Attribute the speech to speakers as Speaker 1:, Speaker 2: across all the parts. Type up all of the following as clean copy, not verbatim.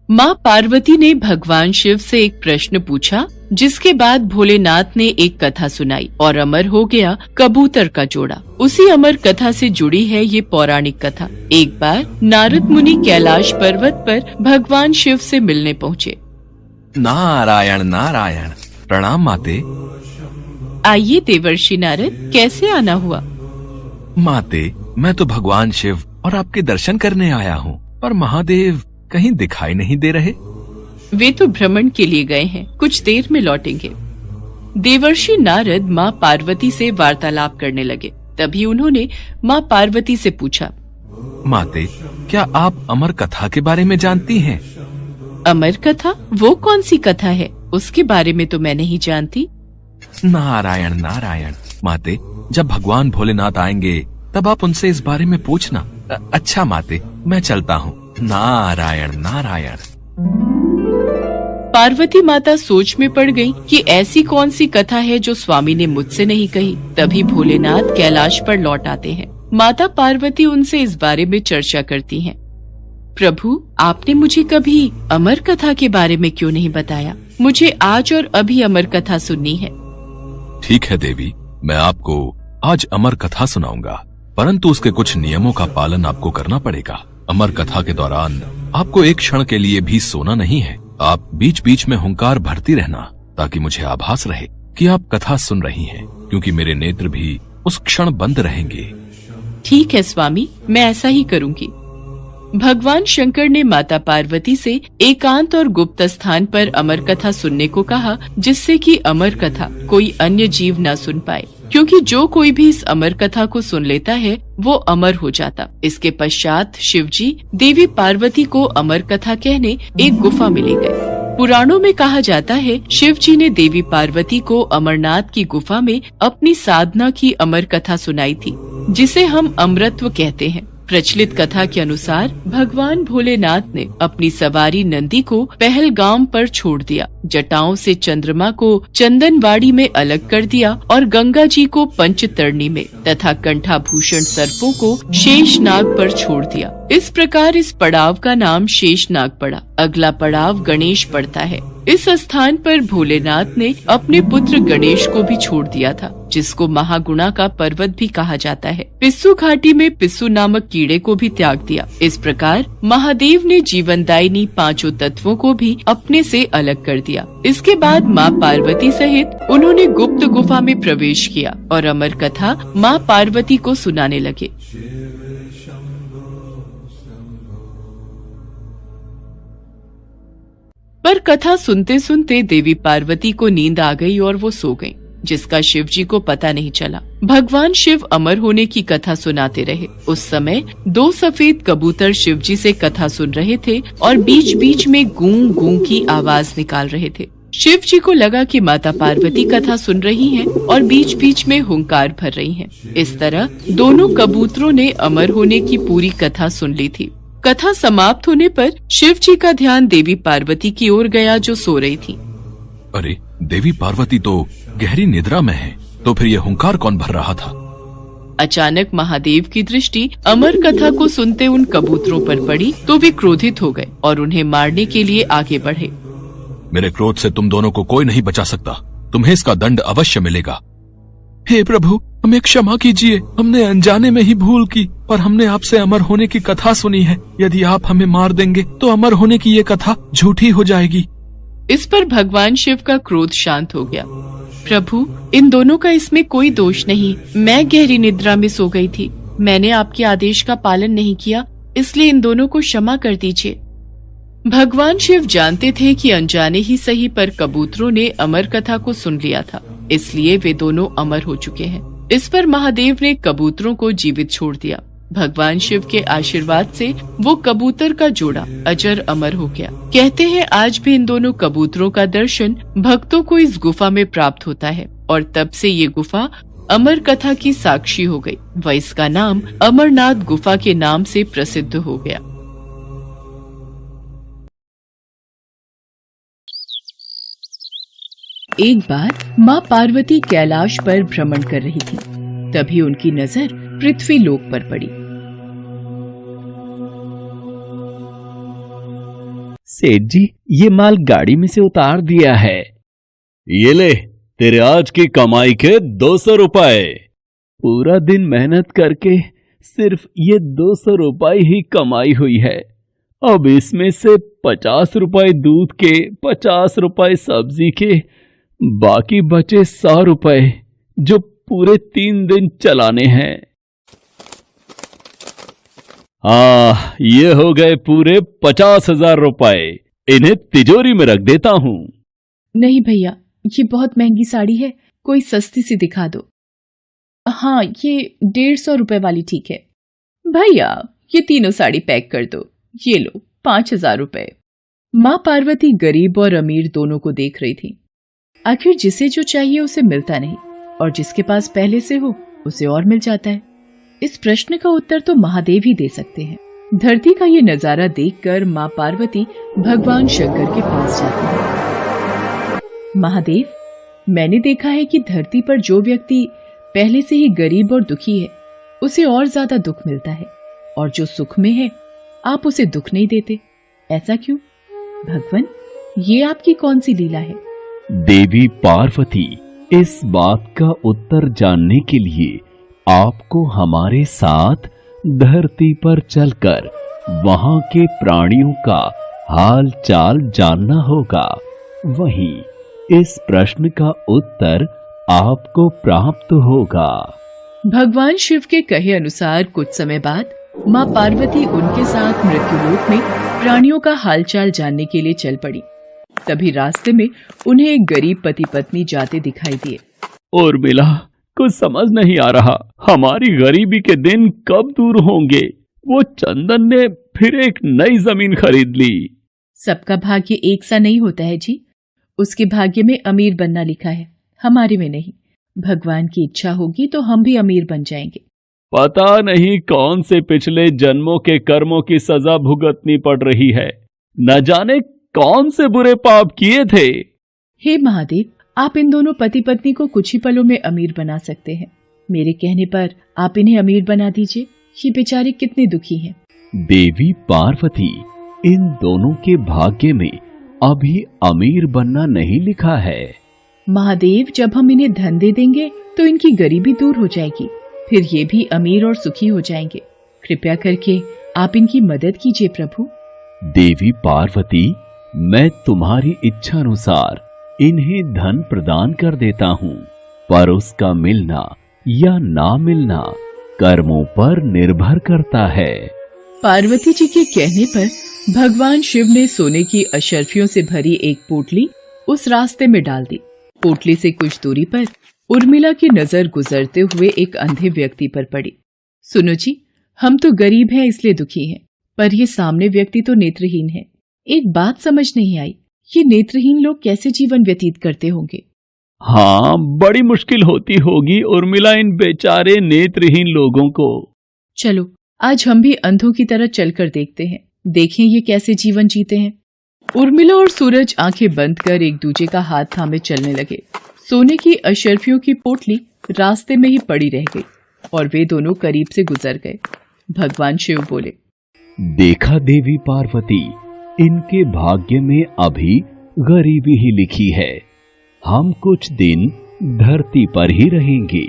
Speaker 1: माँ पार्वती ने भगवान शिव से एक प्रश्न पूछा, जिसके बाद भोलेनाथ ने एक कथा सुनाई और अमर हो गया कबूतर का जोड़ा। उसी अमर कथा से जुड़ी है ये पौराणिक कथा। एक बार नारद मुनि कैलाश पर्वत पर भगवान शिव से मिलने पहुँचे।
Speaker 2: नारायण नारायण, प्रणाम माते।
Speaker 1: आइए देवर्षि नारद, कैसे आना हुआ?
Speaker 2: माते, मैं तो भगवान शिव और आपके दर्शन करने आया हूँ, पर महादेव कहीं दिखाई नहीं दे रहे।
Speaker 1: वे तो भ्रमण के लिए गए हैं, कुछ देर में लौटेंगे। देवर्षि नारद माँ पार्वती से वार्तालाप करने लगे। तभी उन्होंने माँ पार्वती से पूछा,
Speaker 2: माते, क्या आप अमर कथा के बारे में जानती हैं?
Speaker 1: अमर कथा? वो कौन सी कथा है? उसके बारे में तो मैं नहीं जानती।
Speaker 2: नारायण नारायण, माते, जब भगवान भोलेनाथ आएंगे तब आप उनसे इस बारे में पूछना। अच्छा माते, मैं चलता हूँ। नारायण नारायण।
Speaker 1: पार्वती माता सोच में पड़ गई कि ऐसी कौन सी कथा है जो स्वामी ने मुझसे नहीं कही। तभी भोलेनाथ कैलाश पर लौट आते हैं। माता पार्वती उनसे इस बारे में चर्चा करती हैं। प्रभु, आपने मुझे कभी अमर कथा के बारे में क्यों नहीं बताया? मुझे आज और अभी अमर कथा सुननी है।
Speaker 2: ठीक है देवी, मैं आपको आज अमर कथा सुनाऊंगा, परंतु उसके कुछ नियमों का पालन आपको करना पड़ेगा। अमर कथा के दौरान आपको एक क्षण के लिए भी सोना नहीं है। आप बीच बीच में हुंकार भरती रहना, ताकि मुझे आभास रहे कि आप कथा सुन रही हैं, क्योंकि मेरे नेत्र भी उस क्षण बंद रहेंगे।
Speaker 1: ठीक है स्वामी, मैं ऐसा ही करूंगी। भगवान शंकर ने माता पार्वती से एकांत और गुप्त स्थान पर अमर कथा सुनने को कहा, जिससे कि अमर कथा कोई अन्य जीव न सुन पाए, क्योंकि जो कोई भी इस अमर कथा को सुन लेता है वो अमर हो जाता। इसके पश्चात शिवजी देवी पार्वती को अमर कथा कहने एक गुफा में ले गए। पुराणों में कहा जाता है, शिवजी ने देवी पार्वती को अमरनाथ की गुफा में अपनी साधना की अमर कथा सुनाई थी, जिसे हम अमरत्व कहते हैं। प्रचलित कथा के अनुसार भगवान भोलेनाथ ने अपनी सवारी नंदी को पहलगाम पर छोड़ दिया, जटाओं से चंद्रमा को चंदनवाड़ी में अलग कर दिया और गंगा जी को पंचतरणी में तथा कंठाभूषण सर्पों को शेषनाग पर छोड़ दिया। इस प्रकार इस पड़ाव का नाम शेषनाग पड़ा। अगला पड़ाव गणेश पड़ता है। इस स्थान पर भोलेनाथ ने अपने पुत्र गणेश को भी छोड़ दिया था, जिसको महागुणा का पर्वत भी कहा जाता है। पिस्सू घाटी में पिस्सू नामक कीड़े को भी त्याग दिया। इस प्रकार महादेव ने जीवनदायिनी पांचों तत्वों को भी अपने से अलग कर दिया। इसके बाद माँ पार्वती सहित उन्होंने गुप्त गुफा में प्रवेश किया और अमर कथा माँ पार्वती को सुनाने लगे। पर कथा सुनते सुनते देवी पार्वती को नींद आ गई और वो सो गईं, जिसका शिवजी को पता नहीं चला। भगवान शिव अमर होने की कथा सुनाते रहे। उस समय 2 सफेद कबूतर शिवजी से कथा सुन रहे थे और बीच बीच में गूं गूं की आवाज निकाल रहे थे। शिवजी को लगा कि माता पार्वती कथा सुन रही हैं और बीच बीच में हुंकार भर रही हैं। इस तरह दोनों कबूतरों ने अमर होने की पूरी कथा सुन ली थी। कथा समाप्त होने पर शिव जी का ध्यान देवी पार्वती की ओर गया, जो सो रही थी।
Speaker 2: अरे, देवी पार्वती तो गहरी निद्रा में है, तो फिर ये हुंकार कौन भर रहा था?
Speaker 1: अचानक महादेव की दृष्टि अमर कथा को सुनते उन कबूतरों पर पड़ी, तो वे क्रोधित हो गए और उन्हें मारने के लिए आगे बढ़े।
Speaker 2: मेरे क्रोध से तुम दोनों को कोई नहीं बचा सकता, तुम्हें इसका दंड अवश्य मिलेगा। हे प्रभु, हमें क्षमा कीजिए, हमने अनजाने में ही भूल की, पर हमने आपसे अमर होने की कथा सुनी है। यदि आप हमें मार देंगे तो अमर होने की ये कथा झूठी हो जाएगी।
Speaker 1: इस पर भगवान शिव का क्रोध शांत हो गया। प्रभु, इन दोनों का इसमें कोई दोष नहीं। मैं गहरी निद्रा में सो गई थी। मैंने आपके आदेश का पालन नहीं किया, इसलिए इन दोनों को क्षमा कर दीजिए। भगवान शिव जानते थे कि अनजाने ही सही पर कबूतरों ने अमर कथा को सुन लिया था, इसलिए वे दोनों अमर हो चुके हैं। इस पर महादेव ने कबूतरों को जीवित छोड़ दिया। भगवान शिव के आशीर्वाद से वो कबूतर का जोड़ा अजर अमर हो गया। कहते हैं आज भी इन दोनों कबूतरों का दर्शन भक्तों को इस गुफा में प्राप्त होता है और तब से ये गुफा अमर कथा की साक्षी हो गई व इसका नाम अमरनाथ गुफा के नाम से प्रसिद्ध हो गया। एक बार माँ पार्वती कैलाश पर भ्रमण कर रही थी। तभी उनकी नजर पृथ्वी लोक पर पड़ी।
Speaker 3: सेठ जी, ये माल गाड़ी में से उतार दिया है।
Speaker 4: ये ले, तेरे आज की कमाई के 200 रुपए।
Speaker 3: पूरा दिन मेहनत करके सिर्फ ये 200 रुपए ही कमाई हुई है। अब इसमें से 50 रुपए दूध के, 50 रुपए सब्जी के, बाकी बचे 100 रुपए जो पूरे 3 दिन चलाने हैं।
Speaker 4: ये हो गए पूरे 50,000 रुपए। इन्हें तिजोरी में रख देता हूँ।
Speaker 1: नहीं भैया, ये बहुत महंगी साड़ी है, कोई सस्ती सी दिखा दो। हाँ, ये 150 रुपए वाली ठीक है। भैया, ये तीनों साड़ी पैक कर दो। ये लो 5,000 रुपए। माँ पार्वती गरीब और अमीर दोनों को देख रही थी। आखिर जिसे जो चाहिए उसे मिलता नहीं, और जिसके पास पहले से हो उसे और मिल जाता है। इस प्रश्न का उत्तर तो महादेव ही दे सकते हैं। धरती का ये नजारा देखकर माँ पार्वती भगवान शंकर के पास जाती है। महादेव, मैंने देखा है कि धरती पर जो व्यक्ति पहले से ही गरीब और दुखी है उसे और ज्यादा दुख मिलता है, और जो सुख में है आप उसे दुख नहीं देते। ऐसा क्यों? भगवान, ये आपकी कौन सी लीला है?
Speaker 3: देवी पार्वती, इस बात का उत्तर जानने के लिए आपको हमारे साथ धरती पर चलकर वहां के प्राणियों का हाल चाल जानना होगा। वहीं इस प्रश्न का उत्तर आपको प्राप्त होगा।
Speaker 1: भगवान शिव के कहे अनुसार कुछ समय बाद माँ पार्वती उनके साथ मृत्युलोक में प्राणियों का हालचाल जानने के लिए चल पड़ी। तभी रास्ते में उन्हें एक गरीब पति पत्नी जाते दिखाई दिए।
Speaker 3: उर्मिला, कुछ समझ नहीं आ रहा, हमारी गरीबी के दिन कब दूर होंगे। वो चंदन ने फिर एक नई जमीन खरीद ली।
Speaker 1: सबका भाग्य एक सा नहीं होता है जी। उसके भाग्य में अमीर बनना लिखा है, हमारे में नहीं। भगवान की इच्छा होगी तो हम भी अमीर बन जाएंगे।
Speaker 3: पता नहीं कौन से पिछले जन्मों के कर्मों की सजा भुगतनी पड़ रही है। न जाने कौन से बुरे पाप किए थे।
Speaker 1: हे महादेव, आप इन दोनों पति पत्नी को कुछ ही पलों में अमीर बना सकते हैं। मेरे कहने पर आप इन्हें अमीर बना दीजिए। ये बेचारे कितने दुखी हैं।
Speaker 3: देवी पार्वती, इन दोनों के भाग्य में अभी अमीर बनना नहीं लिखा है।
Speaker 1: महादेव, जब हम इन्हें धन दे देंगे तो इनकी गरीबी दूर हो जाएगी, फिर ये भी अमीर और सुखी हो जाएंगे। कृपया करके आप इनकी मदद कीजिए प्रभु।
Speaker 3: देवी पार्वती, मैं तुम्हारी इच्छा अनुसार इन्हें धन प्रदान कर देता हूँ, पर उसका मिलना या ना मिलना कर्मों पर निर्भर करता है।
Speaker 1: पार्वती जी के कहने पर भगवान शिव ने सोने की अशर्फियों से भरी एक पोटली उस रास्ते में डाल दी। पोटली से कुछ दूरी पर उर्मिला की नजर गुजरते हुए एक अंधे व्यक्ति पर पड़ी। सुनो जी, हम तो गरीब हैं इसलिए दुखी हैं, पर ये सामने व्यक्ति तो नेत्रहीन है। एक बात समझ नहीं आई, ये नेत्रहीन लोग कैसे जीवन व्यतीत करते होंगे?
Speaker 3: हाँ, बड़ी मुश्किल होती होगी उर्मिला इन बेचारे नेत्रहीन लोगों को।
Speaker 1: चलो आज हम भी अंधों की तरह चलकर देखते हैं, देखें ये कैसे जीवन जीते हैं। उर्मिला और सूरज आंखें बंद कर एक दूसरे का हाथ थामे चलने लगे। सोने की अशर्फियों की पोटली रास्ते में ही पड़ी रह गई और वे दोनों करीब से गुजर गए। भगवान शिव बोले,
Speaker 3: देखा देवी पार्वती, इनके भाग्य में अभी गरीबी ही लिखी है। हम कुछ दिन धरती पर ही रहेंगे।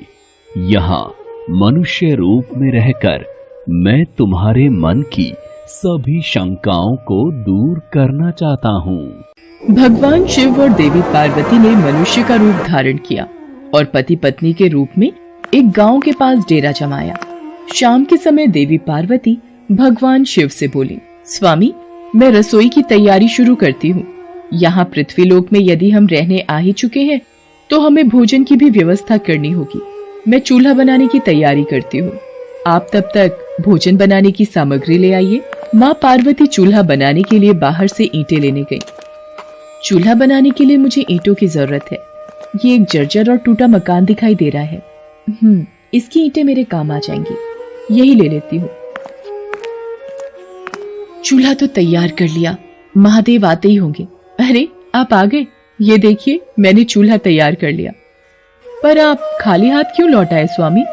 Speaker 3: यहाँ मनुष्य रूप में रहकर मैं तुम्हारे मन की सभी शंकाओं को दूर करना चाहता हूँ।
Speaker 1: भगवान शिव और देवी पार्वती ने मनुष्य का रूप धारण किया और पति पत्नी के रूप में एक गांव के पास डेरा जमाया। शाम के समय देवी पार्वती भगवान शिव से बोली, स्वामी, मैं रसोई की तैयारी शुरू करती हूँ। यहाँ पृथ्वीलोक में यदि हम रहने आ ही चुके हैं तो हमें भोजन की भी व्यवस्था करनी होगी। मैं चूल्हा बनाने की तैयारी करती हूँ, आप तब तक भोजन बनाने की सामग्री ले आइए। माँ पार्वती चूल्हा बनाने के लिए बाहर से ईंटें लेने गई। चूल्हा बनाने के लिए मुझे ईंटों की जरूरत है। ये एक जर्जर और टूटा मकान दिखाई दे रहा है। इसकी ईंटें मेरे काम आ जाएंगी, यही ले लेती हूँ। चूल्हा तो तैयार कर लिया, महादेव आते ही होंगे। अरे आप आ गए, ये देखिए मैंने चूल्हा तैयार कर लिया। पर आप खाली हाथ क्यों लौट आए स्वामी?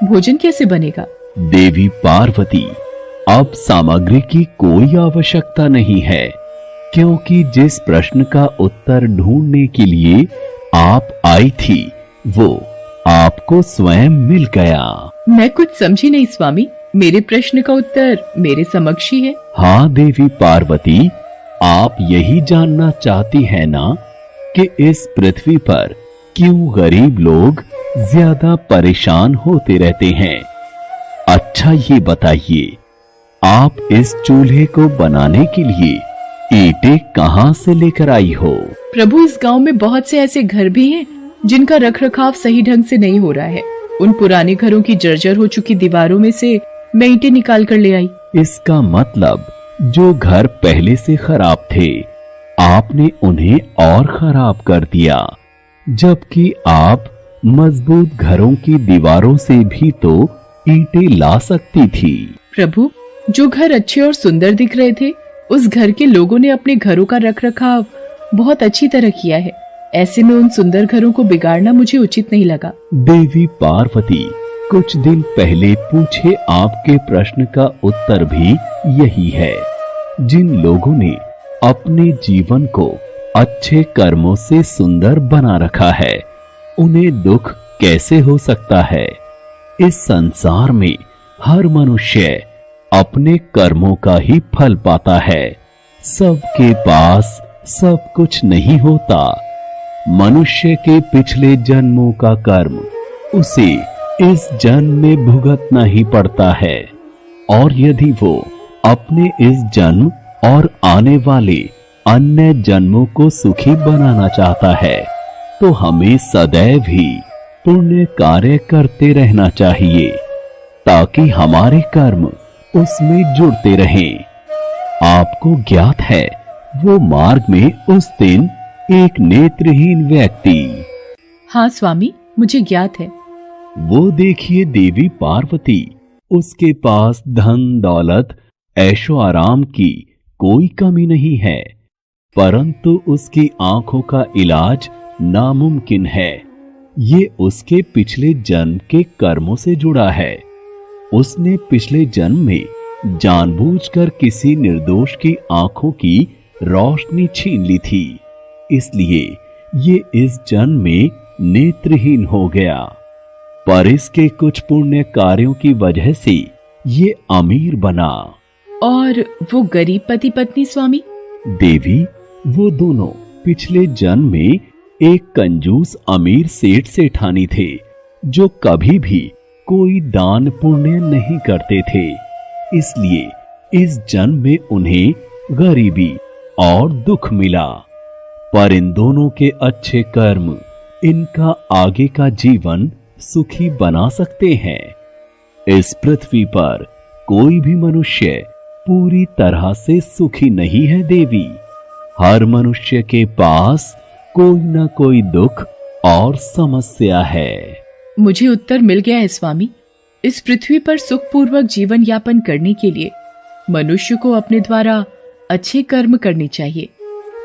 Speaker 1: भोजन कैसे बनेगा?
Speaker 3: देवी पार्वती, अब सामग्री की कोई आवश्यकता नहीं है। क्योंकि जिस प्रश्न का उत्तर ढूंढने के लिए आप आई थी वो आपको स्वयं मिल गया।
Speaker 1: मैं कुछ समझी नहीं स्वामी, मेरे प्रश्न का उत्तर मेरे समक्ष ही है।
Speaker 3: हाँ देवी पार्वती, आप यही जानना चाहती हैं ना कि इस पृथ्वी पर क्यों गरीब लोग ज्यादा परेशान होते रहते हैं। अच्छा ये बताइए, आप इस चूल्हे को बनाने के लिए ईंटें कहाँ से लेकर आई हो?
Speaker 1: प्रभु, इस गांव में बहुत से ऐसे घर भी हैं जिनका रखरखाव सही ढंग से नहीं हो रहा है। उन पुराने घरों की जर्जर हो चुकी दीवारों में से मैं ईंटें निकाल कर ले आई।
Speaker 3: इसका मतलब जो घर पहले से खराब थे आपने उन्हें और खराब कर दिया, जबकि आप मजबूत घरों की दीवारों से भी तो ईंटें ला सकती थी।
Speaker 1: प्रभु, जो घर अच्छे और सुंदर दिख रहे थे उस घर के लोगों ने अपने घरों का रखरखाव बहुत अच्छी तरह किया है। ऐसे में उन सुंदर घरों को बिगाड़ना मुझे उचित नहीं लगा।
Speaker 3: देवी पार्वती, कुछ दिन पहले पूछे आपके प्रश्न का उत्तर भी यही है। जिन लोगों ने अपने जीवन को अच्छे कर्मों से सुंदर बना रखा है उन्हें दुख कैसे हो सकता है? इस संसार में हर मनुष्य अपने कर्मों का ही फल पाता है। सबके पास सब कुछ नहीं होता। मनुष्य के पिछले जन्मों का कर्म उसे इस जन्म में भुगतना ही पड़ता है, और यदि वो अपने इस जन्म और आने वाले अन्य जन्मों को सुखी बनाना चाहता है तो हमें सदैव ही पुण्य कार्य करते रहना चाहिए ताकि हमारे कर्म उसमें जुड़ते रहें। आपको ज्ञात है वो मार्ग में उस दिन एक नेत्रहीन व्यक्ति।
Speaker 1: हाँ स्वामी, मुझे ज्ञात है।
Speaker 3: वो देखिए देवी पार्वती, उसके पास धन दौलत ऐशो आराम की कोई कमी नहीं है, परंतु उसकी आंखों का इलाज नामुमकिन है। ये उसके पिछले जन्म के कर्मों से जुड़ा है। उसने पिछले जन्म में जानबूझकर किसी निर्दोष की आंखों की रोशनी छीन ली थी, इसलिए ये इस जन्म में नेत्रहीन हो गया। पर इसके कुछ पुण्य कार्यों की वजह से ये अमीर बना।
Speaker 1: और वो गरीब पति पत्नी स्वामी?
Speaker 3: देवी, वो दोनों पिछले जन्म में एक कंजूस अमीर सेठ सेठानी थे जो कभी भी कोई दान पुण्य नहीं करते थे, इसलिए इस जन्म में उन्हें गरीबी और दुख मिला। पर इन दोनों के अच्छे कर्म इनका आगे का जीवन सुखी बना सकते हैं। इस पृथ्वी पर कोई भी मनुष्य पूरी तरह से सुखी नहीं है देवी। हर मनुष्य के पास कोई न कोई दुख और समस्या है।
Speaker 1: मुझे उत्तर मिल गया है स्वामी। इस पृथ्वी पर सुखपूर्वक जीवन यापन करने के लिए मनुष्य को अपने द्वारा अच्छे कर्म करने चाहिए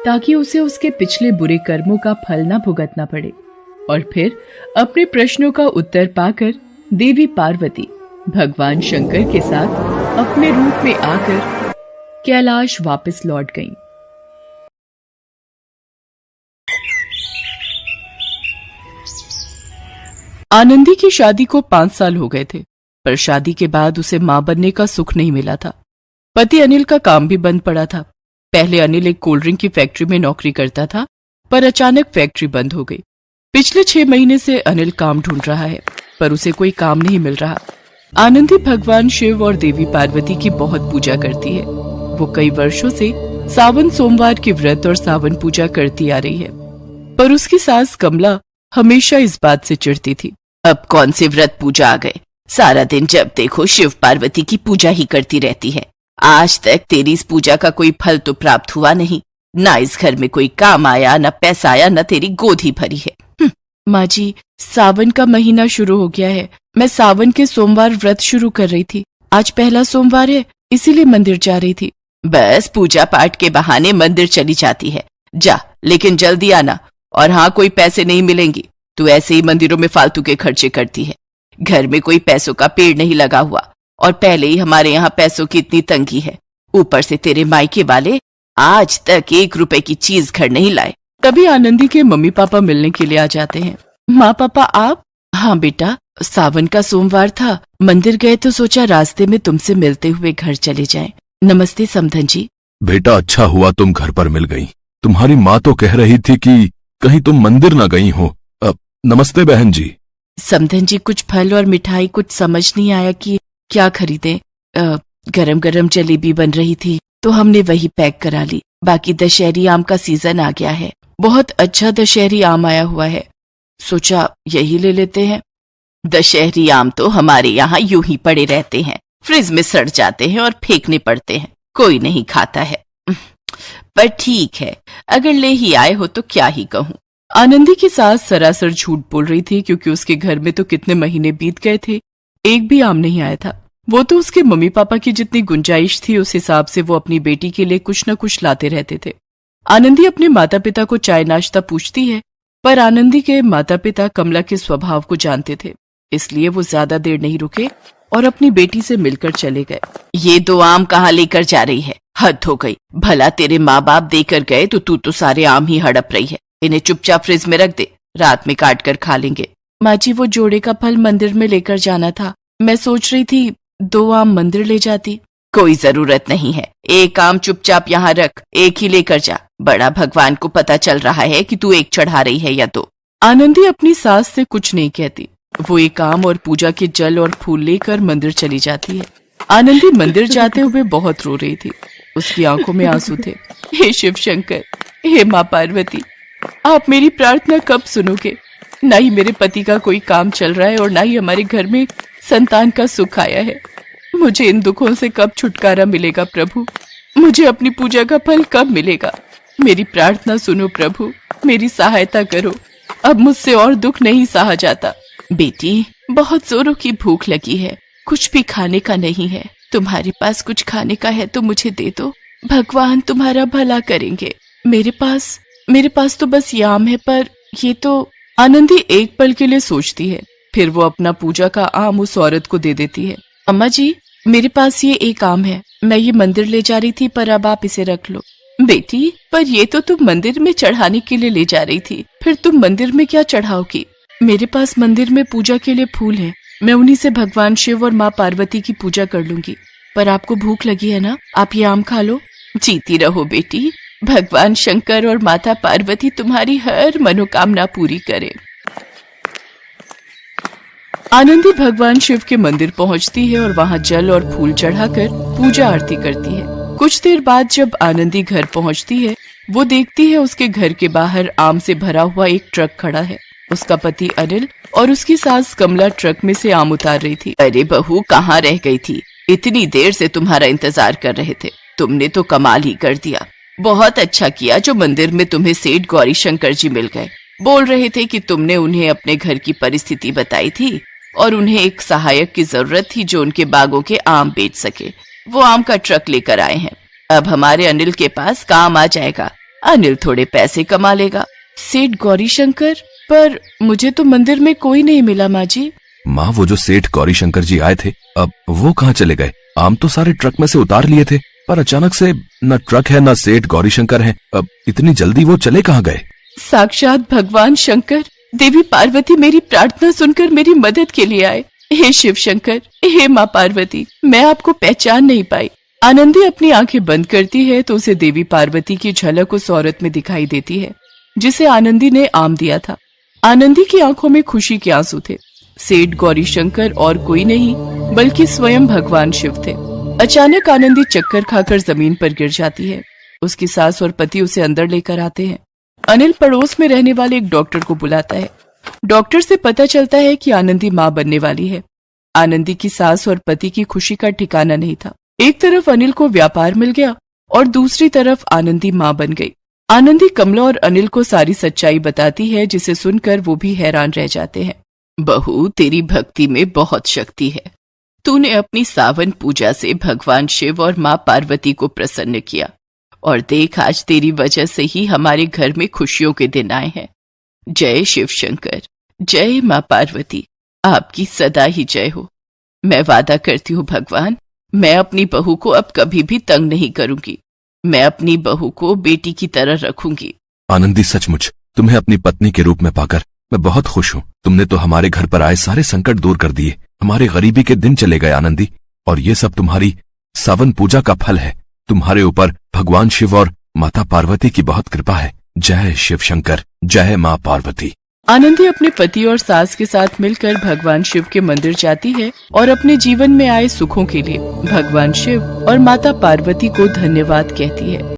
Speaker 1: ताकि उसे उसके पिछले बुरे कर्मों का फल न भुगतना पड़े, और फिर अपने प्रश्नों का उत्तर पाकर देवी पार्वती भगवान शंकर के साथ अपने रूप में आकर कैलाश वापस लौट गईं। आनंदी की शादी को 5 साल हो गए थे, पर शादी के बाद उसे मां बनने का सुख नहीं मिला था। पति अनिल का काम भी बंद पड़ा था। पहले अनिल एक कोल्ड ड्रिंक की फैक्ट्री में नौकरी करता था, पर अचानक फैक्ट्री बंद हो गई। पिछले 6 महीने से अनिल काम ढूंढ रहा है, पर उसे कोई काम नहीं मिल रहा। आनंदी भगवान शिव और देवी पार्वती की बहुत पूजा करती है। वो कई वर्षों से सावन सोमवार के व्रत और सावन पूजा करती आ रही है, पर उसकी सास कमला हमेशा इस बात से चिढ़ती थी। अब कौन से व्रत पूजा आ गए, सारा दिन जब देखो शिव पार्वती की पूजा ही करती रहती है। आज तक तेरी इस पूजा का कोई फल तो प्राप्त हुआ नहीं, ना इस घर में कोई काम आया, न पैसा आया, न तेरी गोद ही भरी है। माँ जी, सावन का महीना शुरू हो गया है। मैं सावन के सोमवार व्रत शुरू कर रही थी। आज पहला सोमवार है, इसीलिए मंदिर जा रही थी। बस पूजा पाठ के बहाने मंदिर चली जाती है। जा, लेकिन जल्दी आना। और हाँ, कोई पैसे नहीं मिलेंगे। तू ऐसे ही मंदिरों में फालतू के खर्चे करती है। घर में कोई पैसों का पेड़ नहीं लगा हुआ, और पहले ही हमारे यहाँ पैसों की इतनी तंगी है। ऊपर से तेरे मायके वाले आज तक 1 रुपए की चीज घर नहीं लाए। तभी आनंदी के मम्मी पापा मिलने के लिए आ जाते हैं। माँ पापा आप? हाँ बेटा, सावन का सोमवार था, मंदिर गए तो सोचा रास्ते में तुमसे मिलते हुए घर चले जाएं। नमस्ते समधन जी।
Speaker 2: बेटा अच्छा हुआ तुम घर पर मिल गई। तुम्हारी माँ तो कह रही थी कि कहीं तुम मंदिर न गई हो। नमस्ते बहन जी।
Speaker 1: समधन जी कुछ फल और मिठाई, कुछ समझ नहीं आया कि क्या खरीदें। गरम गरम जलेबी बन रही थी तो हमने वही पैक करा ली। बाकी दशहरी आम का सीजन आ गया है, बहुत अच्छा दशहरी आम आया हुआ है, सोचा यही ले लेते हैं। दशहरी आम तो हमारे यहाँ यूं ही पड़े रहते हैं, फ्रिज में सड़ जाते हैं और फेंकने पड़ते हैं, कोई नहीं खाता है। पर ठीक है, अगर ले ही आए हो तो क्या ही कहूँ। आनंदी की सास सरासर झूठ बोल रही थी, क्योंकि उसके घर में तो कितने महीने बीत गए थे, एक भी आम नहीं आया था। वो तो उसके मम्मी पापा की जितनी गुंजाइश थी उस हिसाब से वो अपनी बेटी के लिए कुछ न कुछ लाते रहते थे। आनंदी अपने माता पिता को चाय नाश्ता पूछती है, पर आनंदी के माता पिता कमला के स्वभाव को जानते थे, इसलिए वो ज्यादा देर नहीं रुके और अपनी बेटी से मिलकर चले गए। ये 2 आम कहाँ लेकर जा रही है? हद हो गई, भला तेरे माँ बाप देकर गए तो तू तो सारे आम ही हड़प रही है। इन्हें चुपचाप फ्रिज में रख दे, रात में काट कर खा लेंगे। माँ जी वो जोड़े का फल मंदिर में लेकर जाना था, मैं सोच रही थी 2 आम मंदिर ले जाती। कोई जरूरत नहीं है, 1 आम चुपचाप यहाँ रख, 1 ही लेकर जा। बड़ा भगवान को पता चल रहा है कि तू 1 चढ़ा रही है या 2। आनंदी अपनी सास से कुछ नहीं कहती, वो 1 आम और पूजा के जल और फूल लेकर मंदिर चली जाती है। आनंदी मंदिर जाते हुए बहुत रो रही थी, उसकी आंखों में आंसू थे। हे शिव शंकर, हे माँ पार्वती, आप मेरी प्रार्थना कब सुनोगे? न ही मेरे पति का कोई काम चल रहा है और न ही हमारे घर में संतान का सुख आया है। मुझे इन दुखों से कब छुटकारा मिलेगा प्रभु? मुझे अपनी पूजा का फल कब मिलेगा? मेरी प्रार्थना सुनो प्रभु, मेरी सहायता करो, अब मुझसे और दुख नहीं सहा जाता। बेटी बहुत जोरों की भूख लगी है, कुछ भी खाने का नहीं है, तुम्हारे पास कुछ खाने का है तो मुझे दे दो, भगवान तुम्हारा भला करेंगे। मेरे पास तो बस ये आम है, पर ये तो। आनंदी एक पल के लिए सोचती है, फिर वो अपना पूजा का आम उस औरत को दे देती है। अम्मा जी मेरे पास ये 1 आम है, मैं ये मंदिर ले जा रही थी, पर अब आप इसे रख लो। बेटी पर ये तो तुम मंदिर में चढ़ाने के लिए ले जा रही थी, फिर तुम मंदिर में क्या चढ़ाओगी? मेरे पास मंदिर में पूजा के लिए फूल हैं, मैं उन्हीं से भगवान शिव और माँ पार्वती की पूजा कर लूंगी। पर आपको भूख लगी है ना, आप ये आम खा लो। जीती रहो बेटी, भगवान शंकर और माता पार्वती तुम्हारी हर मनोकामना पूरी करे। आनंदी भगवान शिव के मंदिर पहुंचती है और वहां जल और फूल चढ़ाकर पूजा आरती करती है। कुछ देर बाद जब आनंदी घर पहुंचती है, वो देखती है उसके घर के बाहर आम से भरा हुआ एक ट्रक खड़ा है। उसका पति अनिल और उसकी सास कमला ट्रक में से आम उतार रही थी। अरे बहू कहाँ रह गई थी, इतनी देर से तुम्हारा इंतजार कर रहे थे, तुमने तो कमाल ही कर दिया। बहुत अच्छा किया जो मंदिर में तुम्हें सेठ गौरी शंकर जी मिल गए। बोल रहे थे कि तुमने उन्हें अपने घर की परिस्थिति बताई थी और उन्हें एक सहायक की जरूरत थी जो उनके बागों के आम बेच सके। वो आम का ट्रक लेकर आए हैं, अब हमारे अनिल के पास काम आ जाएगा, अनिल थोड़े पैसे कमा लेगा। सेठ गौरी शंकर? पर मुझे तो मंदिर में कोई नहीं मिला माँ जी।
Speaker 2: माँ वो जो सेठ गौरी शंकर जी आए थे, अब वो कहाँ चले गए? आम तो सारे ट्रक में से उतार लिए थे, पर अचानक से न ट्रक है न सेठ गौरी शंकर है, अब इतनी जल्दी वो चले कहाँ गए?
Speaker 1: साक्षात भगवान शंकर, देवी पार्वती मेरी प्रार्थना सुनकर मेरी मदद के लिए आए। हे शिव शंकर, हे माँ पार्वती, मैं आपको पहचान नहीं पाई। आनंदी अपनी आंखें बंद करती है तो उसे देवी पार्वती की झलक उस औरत में दिखाई देती है जिसे आनंदी ने आम दिया था। आनंदी की आंखों में खुशी के आंसू थे। सेठ गौरी शंकर और कोई नहीं बल्कि स्वयं भगवान शिव थे। अचानक आनंदी चक्कर खाकर जमीन पर गिर जाती है। उसकी सास और पति उसे अंदर लेकर आते हैं। अनिल पड़ोस में रहने वाले एक डॉक्टर को बुलाता है। डॉक्टर से पता चलता है कि आनंदी माँ बनने वाली है। आनंदी की सास और पति की खुशी का ठिकाना नहीं था। एक तरफ अनिल को व्यापार मिल गया और दूसरी तरफ आनंदी माँ बन गई। आनंदी कमला और अनिल को सारी सच्चाई बताती है, जिसे सुनकर वो भी हैरान रह जाते हैं। बहू तेरी भक्ति में बहुत शक्ति है, तूने अपनी सावन पूजा से भगवान शिव और माँ पार्वती को प्रसन्न किया और देख आज तेरी वजह से ही हमारे घर में खुशियों के दिन आए हैं। जय शिव शंकर, जय माँ पार्वती, आपकी सदा ही जय हो। मैं वादा करती हूँ भगवान, मैं अपनी बहू को अब कभी भी तंग नहीं करूंगी। मैं अपनी बहू को बेटी की तरह रखूंगी।
Speaker 2: आनंदी, सचमुच तुम्हें अपनी पत्नी के रूप में पाकर मैं बहुत खुश हूँ। तुमने तो हमारे घर पर आए सारे संकट दूर कर दिए। हमारे गरीबी के दिन चले गए आनंदी, और ये सब तुम्हारी सावन पूजा का फल है। तुम्हारे ऊपर भगवान शिव और माता पार्वती की बहुत कृपा है। जय शिव शंकर, जय माँ पार्वती।
Speaker 1: आनंदी अपने पति और सास के साथ मिलकर भगवान शिव के मंदिर जाती है और अपने जीवन में आए सुखों के लिए भगवान शिव और माता पार्वती को धन्यवाद कहती है।